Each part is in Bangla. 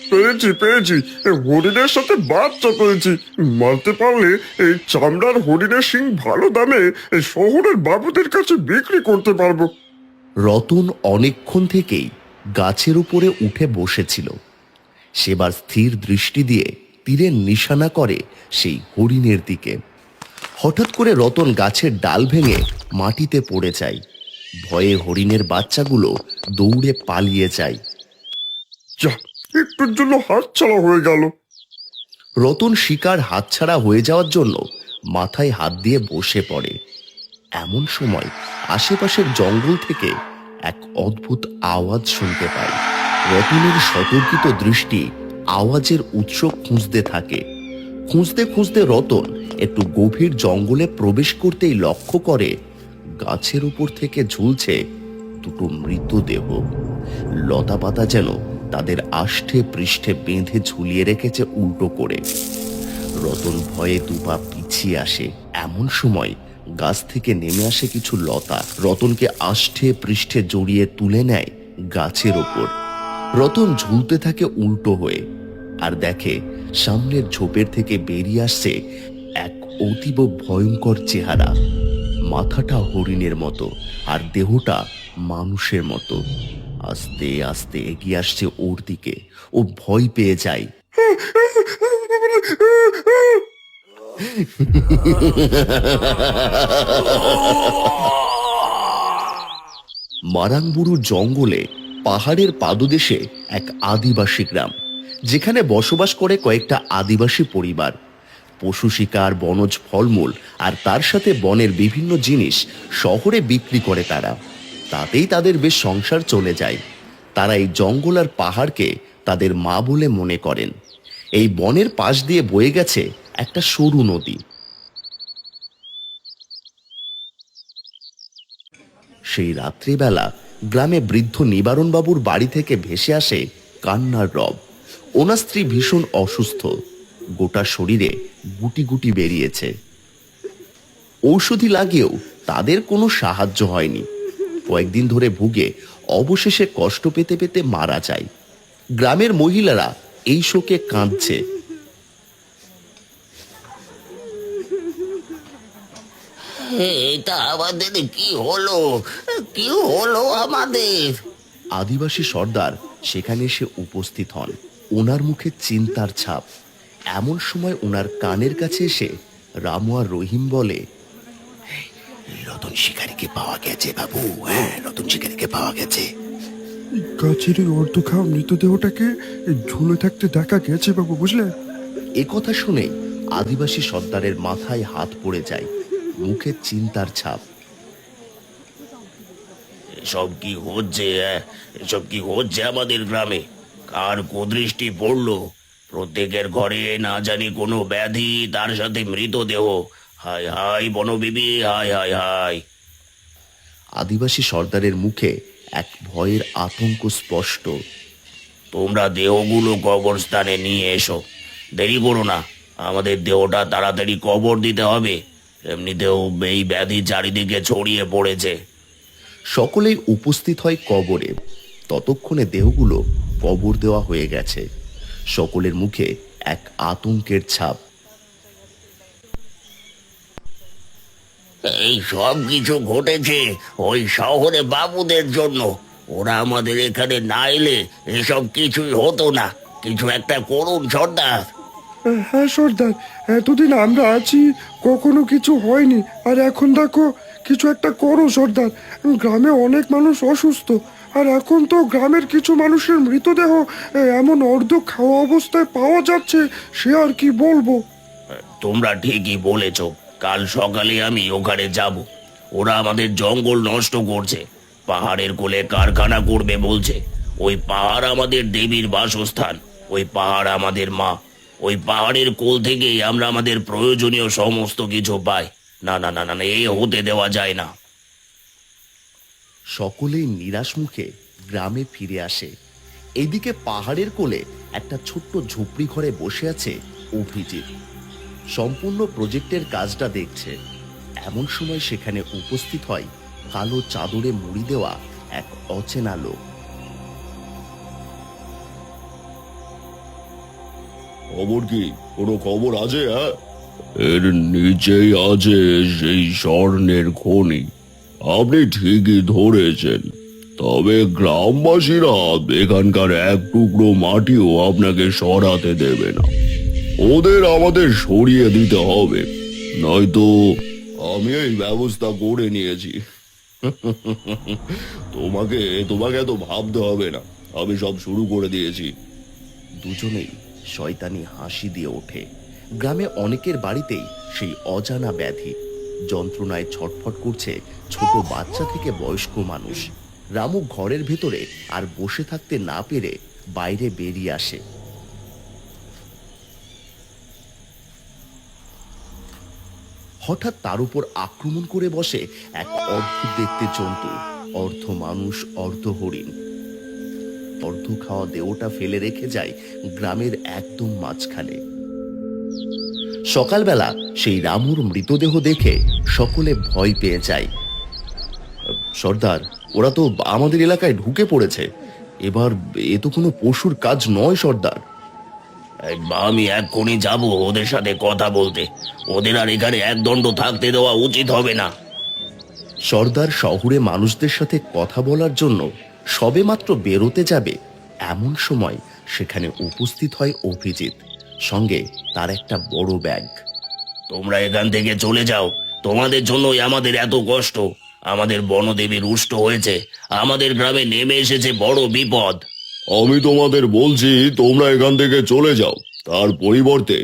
পেয়েছি পেয়েছি, হরিণের সাথে বাচ্চা পেয়েছি। মারতে পারলে এই চামড়ার হরিণের শিং ভালো দামে এই শহরের বাবুদের কাছে বিক্রি করতে পারবো। রতন অনেকক্ষণ থেকেই গাছের উপরে উঠে বসেছিল। সেবার স্থির দৃষ্টি দিয়ে তীরের নিশানা করে সেই হরিণের দিকে। হঠাৎ করে রতন গাছের ডাল ভেঙে মাটিতে পড়ে যায়। ভয়ে হরিণের বাচ্চাগুলো দৌড়ে পালিয়ে যায়। যা, একটুর জন্য হাতছাড়া হয়ে গেল। রতন শিকার হাতছাড়া হয়ে যাওয়ার জন্য মাথায় হাত দিয়ে বসে পড়ে। এমন সময় আশেপাশের জঙ্গল থেকে এক অদ্ভুত আওয়াজ শুনতে পায়। রতনের সতর্কিত দৃষ্টি আওয়াজের উৎস খুঁজতে থাকে। খুঁজতে খুঁজতে রতন একটু গভীর জঙ্গলে প্রবেশ করতেই লক্ষ্য করে গাছের উপর থেকে ঝুলছে দুটো মৃতদেহ। লতাপাতা যেন তাদের আষ্ঠে পৃষ্ঠে বেঁধে ঝুলিয়ে রেখেছে উল্টো করে। রতন ভয়ে দুপা পিছিয়ে আসে। এমন সময় গাছ থেকে নেমে আসে কিছু লতা রতনকে আষ্ঠে পৃষ্ঠে জড়িয়ে তুলে নেয় গাছের ওপর। রতন ঝুলতে থাকে উল্টো হয়ে, আর দেখে সামনের ঝোপের থেকে বেরিয়ে আসছে এক অতীব ভয়ঙ্কর চেহারা। মাথাটা হরিণের মতো আর দেহটা মানুষের মতো। আস্তে আস্তে এগিয়ে আসছে ওর দিকে। ও ভয় পেয়ে যায়। মারাংবুরু জঙ্গলে পাহাড়ের পাদদেশে এক আদিবাসী গ্রাম, যেখানে বসবাস করে কয়েকটা আদিবাসী পরিবার। পশু শিকার, বনজ ফলমূল আর তার সাথে বনের বিভিন্ন জিনিস শহরে বিক্রি করে তারা। তাতেই তাদের বেশ সংসার চলে যায়। তারা এই জঙ্গল আর পাহাড়কে তাদের মা বলে মনে করেন। এই বনের পাশ দিয়ে বয়ে গেছে একটা সরু নদী। সেই রাত্রিবেলা গ্রামে বৃদ্ধ নিবারণবাবুর বাড়ি থেকে ভেসে আসে কান্নার রব। ওনার স্ত্রী ভীষণ অসুস্থ, গোটা শরীরে গুটি গুটি বেরিয়েছে। ঔষধি লাগিয়েও তাদের কোনো সাহায্য হয়নি। কয়েকদিন ধরে ভুগে অবশেষে কষ্ট পেতে পেতে মারা যায়। গ্রামের মহিলারা এই শোকে কাঁদছে। এটা আমাদের কি হলো? কি হলো আমাদের? আদিবাসী সর্দার সেখানে এসে উপস্থিত হন। ওনার মুখে চিন্তার ছাপ। এমন সময় ওনার কানের কাছে এসে রামু আর রহিম বলে, রতন শিকারীকে পাওয়া গেছে বাবু। হ্যাঁ, রতন শিকারীকে পাওয়া গেছে। গাছের ওই অর্ধ খাওয়া মৃতদেহটাকে ঝুলে থাকতে দেখা গেছে বাবু, বুঝলে? এ কথা শুনে আদিবাসী সর্দারের মাথায় হাত পড়ে যায়, মুখে চিন্তার ছাপ। এসব কি হচ্ছে? এসব কি হচ্ছে আমাদের গ্রামে? কার কুদৃষ্টি পড়লো? প্রত্যেকের ঘরে না জানি কোনো ব্যাধি, তার সাথে মৃতদেহ। হায় হায় বনবিবি, হায় হায় হায়। আদিবাসী সর্দারের মুখে এক ভয়ের আতঙ্ক স্পষ্ট। তোমরা দেহগুলো কবরস্থানে নিয়ে এসো, দেরি করো না। আমাদের দেহটা তাড়াতাড়ি কবর দিতে হবে। এমনিতেও এই ব্যাধি চারিদিকে ছড়িয়ে পড়েছে। সকলেই উপস্থিত হয় কবরে। ততক্ষণে দেহগুলো কবর দেওয়া হয়ে গেছে। সকলের মুখে এক আতঙ্কের ছাপ। এই সব কিছু ঘটেছে ওই শহরে বাবুদের জন্য। ওরা আমাদের এখানে না এলে এসব কিছুই হতো না। কিছু একটা করুন সর্দার। হ্যাঁ সর্দার, এতদিন আমরা আছি, কখনো কিছু হয়নি, আর এখন দেখো কিছু একটা করো সর্দার। গ্রামে অনেক মানুষ অসুস্থ, আর এখন তো গ্রামের কিছু মানুষের মৃতদেহ এমন অর্ধ খাওয়া অবস্থায় পাওয়া যাচ্ছে, সে আর কি বলবো। তোমরা ঠিকই বলেছ, কাল সকালে আমি ওখানে যাব। ওরা আমাদের জঙ্গল নষ্ট করছে, পাহাড়ের কোলে কারখানা করবে বলছে। ওই পাহাড় আমাদের দেবীর বাসস্থান, ওই পাহাড় আমাদের মা। ওই পাহাড়ের কোল থেকেই আমরা আমাদের প্রয়োজনীয় সমস্ত কিছু পাই। না না না না না, এ হতে দেওয়া যায় না। সকলেই নিরাশ মুখে গ্রামে ফিরে আসে। এদিকে পাহাড়ের কোলে একটা ছোট্ট ঝুপড়ি ঘরে বসে আছে অভিজিৎ। সম্পূর্ণ প্রজেক্টের কাজটা দেখছে। এমন সময় সেখানে উপস্থিত হয় কালো চাদরে মুড়ি দেওয়া এক অচেনা লোক। খবর কি? কোনো খবর আছে? হ্যাঁ, এর নিচেই আছে সেই স্বর্ণের খনি। আপনি ঠিকই ধরেছেন। তবে গ্রামবাসীরা এখানকার এক টুকরো মাটিও আপনাকে সরাতে দেবে না। ওদের আমাদের সরিয়ে দিতে হবে, নয়তো আমি এই ব্যবস্থা করে নিয়েছি। তোমাকে তোমাকে এত ভাবতে হবে না, আমি সব শুরু করে দিয়েছি। দুজনেই শয়তানি হাসি দিয়ে ওঠে। গ্রামে অনেকের বাড়িতেই সেই অজানা ব্যাধি। যন্ত্রণায় ছটফট করছে ছোট বাচ্চা থেকে বয়স্ক মানুষ। রামু ঘরের ভেতরে আর বসে থাকতে না পেরে বাইরে বেরিয়ে আসে। হঠাৎ তার উপর আক্রমণ করে বসে এক অদ্ভুত দেখতে জন্তু, অর্ধ মানুষ অর্ধ হরিণ। অর্ধ খাওয়া দেহটা ফেলে রেখে যায় গ্রামের একদম মাঝখানে। সকালবেলা সেই রামুর মৃতদেহ দেখে সকলে ভয় পেয়ে যায়। সর্দার, ওরা তো আমাদের এলাকায় ঢুকে পড়েছে। এবার এ তো কোনো পশুর কাজ নয় সর্দার। আমি এক্ষুনি যাব ওদের সাথে কথা বলতে। ওদের আর এখানে একদণ্ড থাকতে দেওয়া উচিত হবে না। সর্দার শহরে মানুষদের সাথে কথা বলার জন্য সবেমাত্র বেরোতে যাবে, এমন সময় সেখানে উপস্থিত হয় অভিজিৎ, সঙ্গে তার একটা বড় ব্যাগ। তোমরা এখান থেকে চলে যাও, তোমাদের জন্যই আমাদের এত কষ্ট। আমাদের বনদেবী রুষ্ট হয়েছে, আমাদের গ্রামে নেমে এসেছে বড় বিপদ। আমি তোমাদের বলছি তোমরা এখান থেকে চলে যাও, তার পরিবর্তে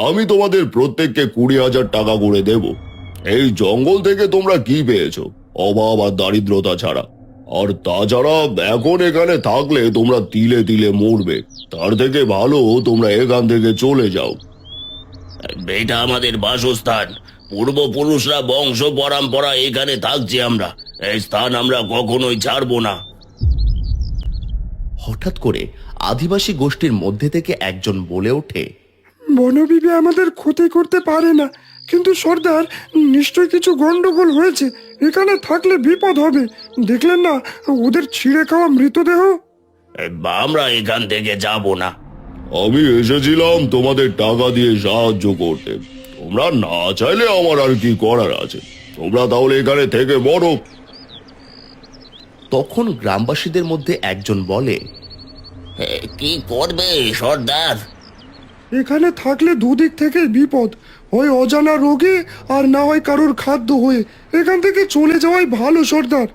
আমি তোমাদের প্রত্যেককে 20,000 টাকা করে দেব। এই জঙ্গল থেকে তোমরা কি পেয়েছো? অভাব আর দারিদ্রতা ছাড়া। আর তাছাড়া এখন এখানে থাকলে তোমরা তিলে তিলে মরবে। তার থেকে ভালো তোমরা এখান থেকে চলে যাও। এটা আমাদের বাসস্থান, পূর্বপুরুষরা বংশ পরম্পরা এখানে থাকছি আমরা। এই স্থান আমরা কখনোই ছাড়বো না। হঠাৎ করে আদিবাসী গোষ্ঠীর মধ্যে থেকে একজন বলে ওঠে, বনবিবি আমাদের ক্ষতি করতে পারে না, কিন্তু সর্দার, নিশ্চয় কিছু গন্ডগোল হয়েছে। এখানে থাকলে বিপদ হবে। দেখলেন না ওদের ছিঁড়ে খাওয়া মৃতদেহ? আমরা এখান থেকে যাব না। আমি এসেছিলাম তোমাদের টাকা দিয়ে সাহায্য করতে। তোমরা না চাইলে আমার আর কি করার আছে? তোমরা তাহলে এখানে থেকে বড়। তখন গ্রামবাসীদের মধ্যে একজন বলে, কি করবে সর্দার? এখানে থাকলে দুদিক থেকে বিপদ, হয় অজানা রোগে আর না হয় কারোর খাদ্য হয়ে। এখান থেকে চলে যাওয়াই ভালো সর্দার।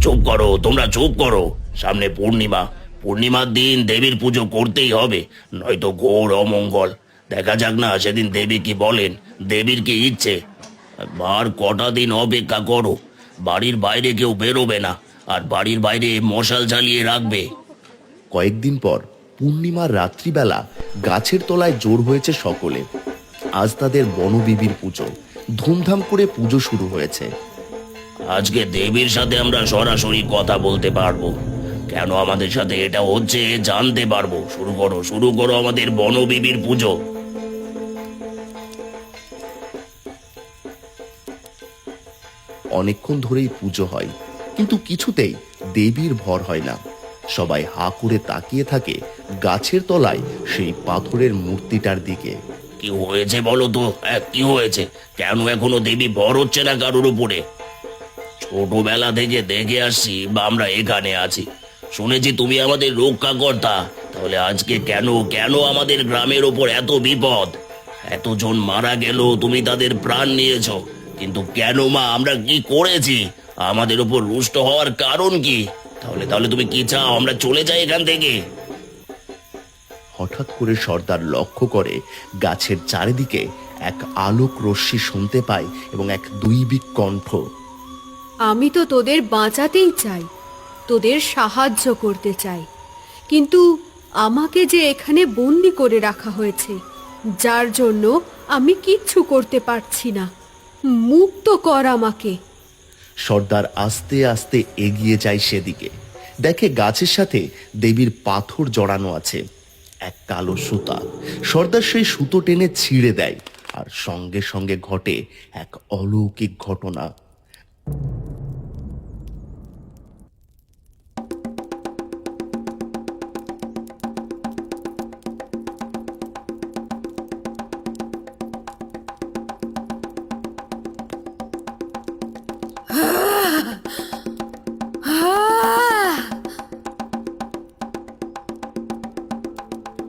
চুপ করো, তোমরা চুপ করো। সামনে পূর্ণিমা, পূর্ণিমার দিন দেবীর পুজো করতেই হবে, নয়তো ঘোর অমঙ্গল। দেখা যাক না সেদিন দেবী কি বলেন, দেবীর কি ইচ্ছে। আর কটা দিন অপেক্ষা করো। বাড়ির বাইরে কেউ বেরোবে না, আর বাড়ির বাইরে মশাল জ্বালিয়ে রাখবে। কয়েকদিন পর পূর্ণিমার রাত্রিবেলা গাছের তলায় জোর হয়েছে সকলে। আজ তাদের বনবিবির পুজো। ধুমধাম করে পুজো শুরু হয়েছে। আজকে দেবীর সাথে আমরা সরাসরি কথা বলতে পারবো। কেন আমাদের সাথে এটা হচ্ছে জানতে পারবো। শুরু করো, শুরু করো আমাদের বনবিবির পুজো। অনেকক্ষণ ধরেই পুজো হয়, কিন্তু কিছুতেই দেবীর ভর হয় না। সবাই হা করে তাকিয়ে থাকে গাছের তলায় সেই পাথরের মূর্তিটার দিকে। কি হয়েছে বলো তো? কি হয়েছে? কেন এখনো দেবী ভর হচ্ছে না কারোর উপরে? ছোটবেলা থেকে দেখে আসছি বা আমরা এখানে আছি, শুনেছি তুমি আমাদের রক্ষাকর্তা। তাহলে আজকে কেন কেন আমাদের গ্রামের ওপর এত বিপদ? এতজন মারা গেল, তুমি তাদের প্রাণ নিয়েছ, কিন্তু কেন মা? আমরা কি করেছি? আমাদের ওপর রুষ্ট হওয়ার কারণ কি? তাহলে তাহলে তুমি কি চাও আমরা চলে যাই এখান থেকে? হঠাৎ করে সর্দার লক্ষ্য করে গাছের চারিদিকে এক আলোক রশ্মি শুনতে পায় এবং এক দৈবিক কণ্ঠ। আমি তো তোদের বাঁচাতেই চাই, তোদের সাহায্য করতে চাই, কিন্তু আমাকে যে এখানে বন্দি করে রাখা হয়েছে, যার জন্য আমি কিচ্ছু করতে পারছি না। মুক্ত কর আমাকে। সর্দার আস্তে আস্তে এগিয়ে যায় সেদিকে। দেখে গাছের সাথে দেবীর পাথর জড়ানো আছে, এক কালো সুতা। সর্দার সেই সুতো টেনে ছিঁড়ে দেয়, আর সঙ্গে সঙ্গে ঘটে এক অলৌকিক ঘটনা।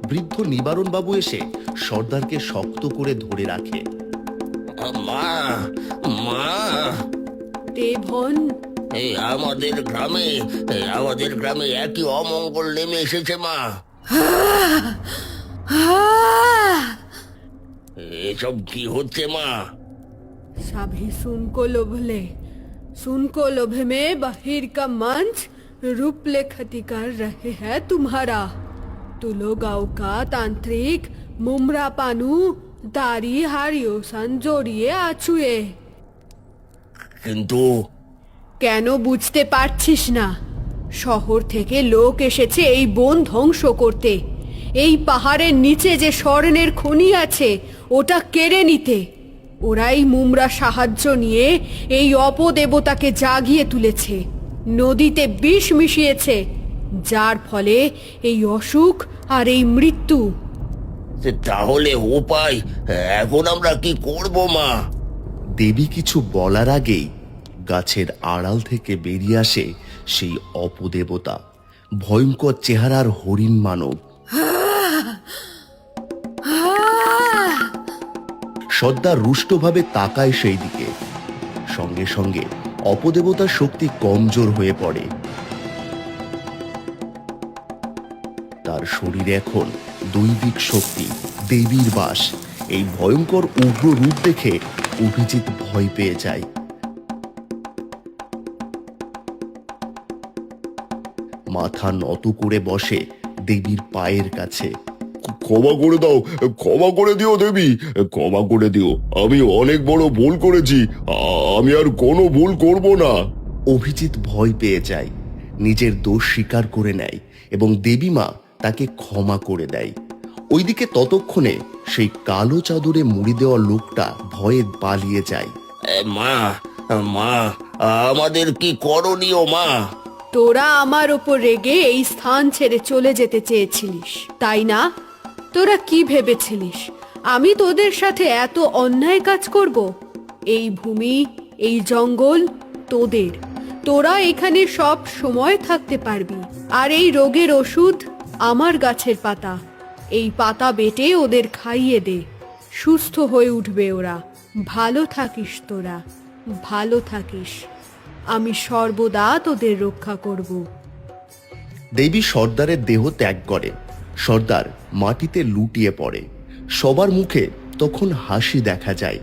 বৃদ্ধ নিবারণ বাবু এসে সর্দারকে শক্ত করে ধরে রাখে। মা, মা, দেবন, আমাদের গ্রামে একই অমঙ্গল নেমে এসেছে মা। এসব কি হচ্ছে মা? सभी सुनको लोभे में बहिर का मंच रूपले खती कर रहे हैं तुम्हारा। तुलो गांव का तांत्रिक मुमरा पानू दारी हारियो सन जोड़िए आछुए। কিন্তু কেন বুঝতে পারছিস না? শহর থেকে লোক এসেছে এই বন ধ্বংস করতে, এই পাহাড়ের নিচে যে স্বর্ণের খনি আছে ওটা কেড়ে নিতে। ওরাই মুমরা সাহায্য নিয়ে এই অপদেবতাকে জাগিয়ে তুলেছে, নদীতে বিষ মিশিয়েছে, যার ফলে এই অসুখ আর এই মৃত্যু। তাহলে উপায় এখন আমরা কি করব মা? দেবী কিছু বলার আগেই গাছের আড়াল থেকে বেরিয়ে আসে সেই অপদেবতা, ভয়ঙ্কর চেহারার হরিণ মানব। সর্দার রুষ্টভাবে তাকায় সেই দিকে। সঙ্গে সঙ্গে অপদেবতার শক্তি কমজোর হয়ে পড়ে। তার শরীরে এখন দৈবিক শক্তি, দেবীর বাস। এই ভয়ঙ্কর উগ্র রূপ দেখে অভিজিৎ ভয় পেয়ে যায়। মাথা নত করে বসে দেবীর পায়ের কাছে। ক্ষমা করে দাও, ক্ষমা করে দিও দেবী, ক্ষমা করে দিও। আমি অনেক বড় ভুল করেছি, আমি আর কোনো ভুল করব না। অভিজিৎ ভয় পেয়ে যায়, নিজের দোষ স্বীকার করে নেয় এবং দেবী মা তাকে ক্ষমা করে দেয়। ওইদিকে ততক্ষণে সেই কালো চাদরে মুড়ি দেওয়া লোকটা ভয়ে পালিয়ে যায়। মা, মা, আমাদের কি করণীয় মা? তোরা আমার ওপর রেগে এই স্থান ছেড়ে চলে যেতে চেয়েছিলিস, তাই না? তোরা কি ভেবেছিলিস আমি তোদের সাথে এত অন্যায় কাজ করব? এই ভূমি, এই জঙ্গল তোদের, তোরা এখানে সব সময় থাকতে পারবি। আর এই রোগের ওষুধ আমার গাছের পাতা, এই পাতা বেটে ওদের খাইয়ে দে, সুস্থ হয়ে উঠবে ওরা। ভালো থাকিস তোরা, ভালো থাকিস। আমি সর্বদা তোদের রক্ষা করব। দেবী সর্দারের দেহ ত্যাগ করে। সর্দার মাটিতে লুটিয়ে পড়ে। সবার মুখে তখন হাসি দেখা যায়।